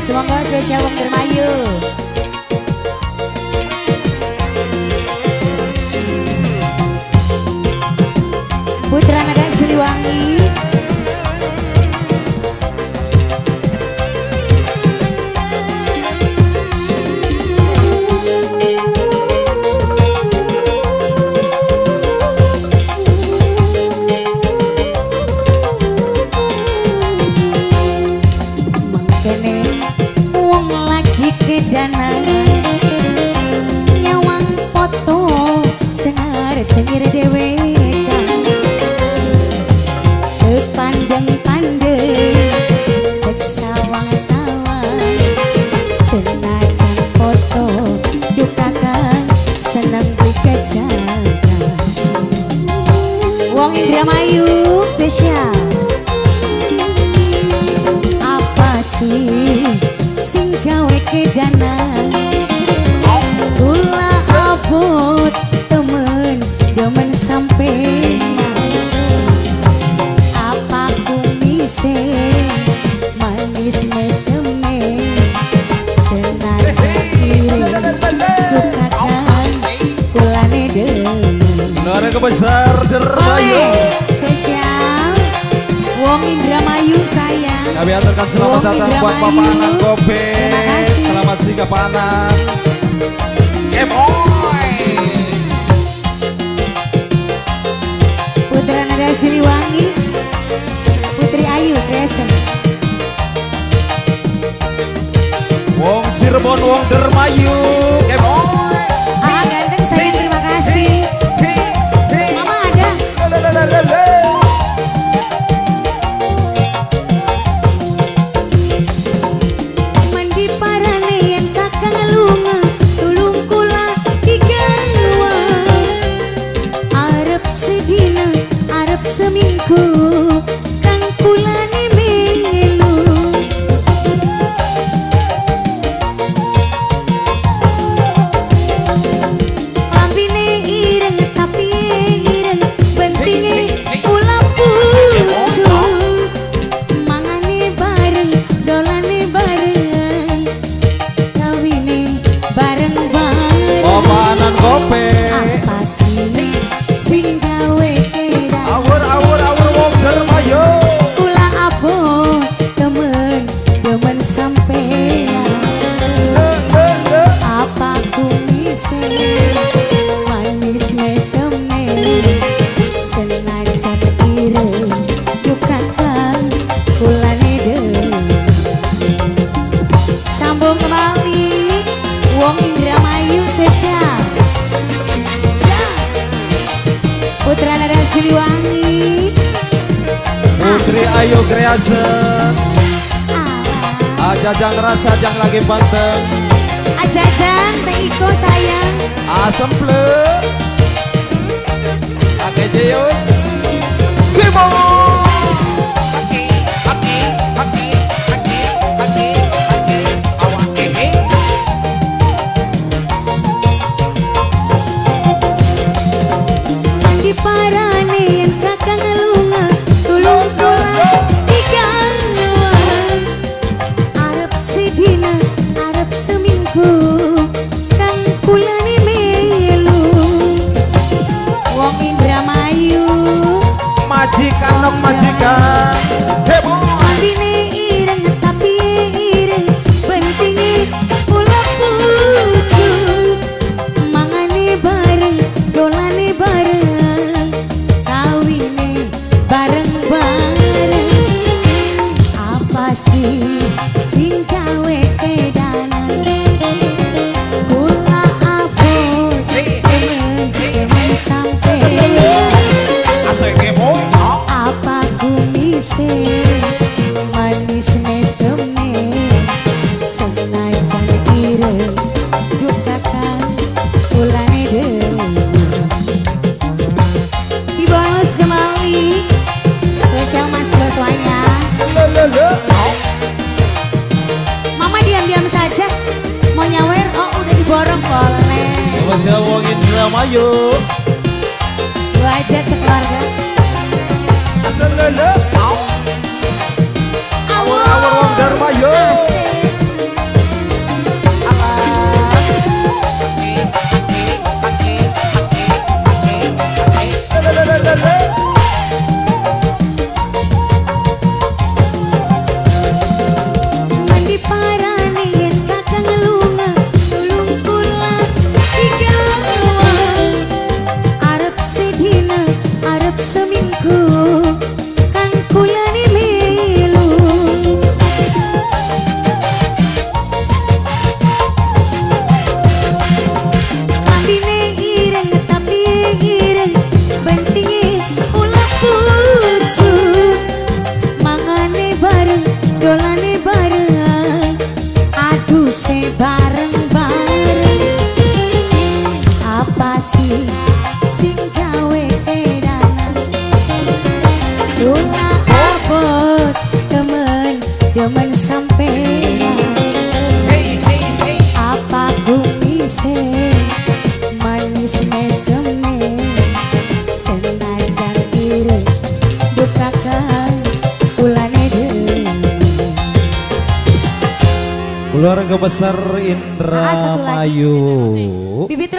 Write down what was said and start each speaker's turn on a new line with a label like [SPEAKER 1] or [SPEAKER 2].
[SPEAKER 1] Semoga spesial Wong Dermayu. Putra Naga Siliwangi. Kedanan nyawang foto cengar-cengir dewekan pandeng-pandeng tek sawang-sawang senajan foto dukakan seneng dikejakan Wong Indramayu spesial. Apa sih sing gawe kedanan kula abot temen demen sampai apa kumise manis meseme senajan kiri dukakan kulane demen
[SPEAKER 2] Keluarga besar Dermayu
[SPEAKER 1] spesial Wong Indramayu sayang.
[SPEAKER 2] kami aturkan selamat datang buat Bapak Anak Kope. Selamat singgah Pak Anak. Boy.
[SPEAKER 1] Putra Naga Siliwangi, Putri Ayu Kresen.
[SPEAKER 2] Wong Cirebon, Wong Dermayu. Boy.
[SPEAKER 1] Ah ganteng sayang, terima kasih. Mama ada. Seminggu kang kulane melu lambine ireng tapi ireng bentinge ulah pucu mangane bareng dolane bareng kawine bareng-bareng
[SPEAKER 2] Bapak Anak Kope.
[SPEAKER 1] apa sih sing gawe
[SPEAKER 2] Awur Wong Dermayu.
[SPEAKER 1] kula abot temen demen sampean apa kumise manis meseme senajan ireng dukakan kulane demen sambung kembali Wong Indramayu spesial Jas Putra Naga Siliwangi
[SPEAKER 2] Putri Ayu Kreasen. Ajajang rasa jang lagi panteng.
[SPEAKER 1] Ajajang Teh Iko sayang.
[SPEAKER 2] Asem ple. Ake Jeyus. Bimo.
[SPEAKER 1] Di parane yang kakang lunga tulung tulang digawan Arab sedina Arab seminggu kang kulane melu Wong Indramayu
[SPEAKER 2] Majikan nok majikan. Hebo.
[SPEAKER 1] ambine ireng tapi ireng bentinge ulah pucu mangane bareng dolane bareng kawine bareng-bareng apa sih sing gawe kedanan kula abot temen sampean
[SPEAKER 2] Asik boy.
[SPEAKER 1] apa kumise manis meseme senajan ireng dukakan kulane demen dibonus kembali spesial Mas Boswanya. Mama diam-diam saja mau nyawer udah diborong boleh
[SPEAKER 2] Spesial Wong Indramayu.
[SPEAKER 1] Wajah sekeluarga.
[SPEAKER 2] Asal lele. Awur Wong Dermayu.
[SPEAKER 1] dolane bareng, aduh se bareng-bareng. Apa sih sing gawe edanan? Kula abot demen sampean. Apa kumise manis meseme senajan ire dukakan ulane deui.
[SPEAKER 2] Keluarga besar Indramayu.
[SPEAKER 1] Bibit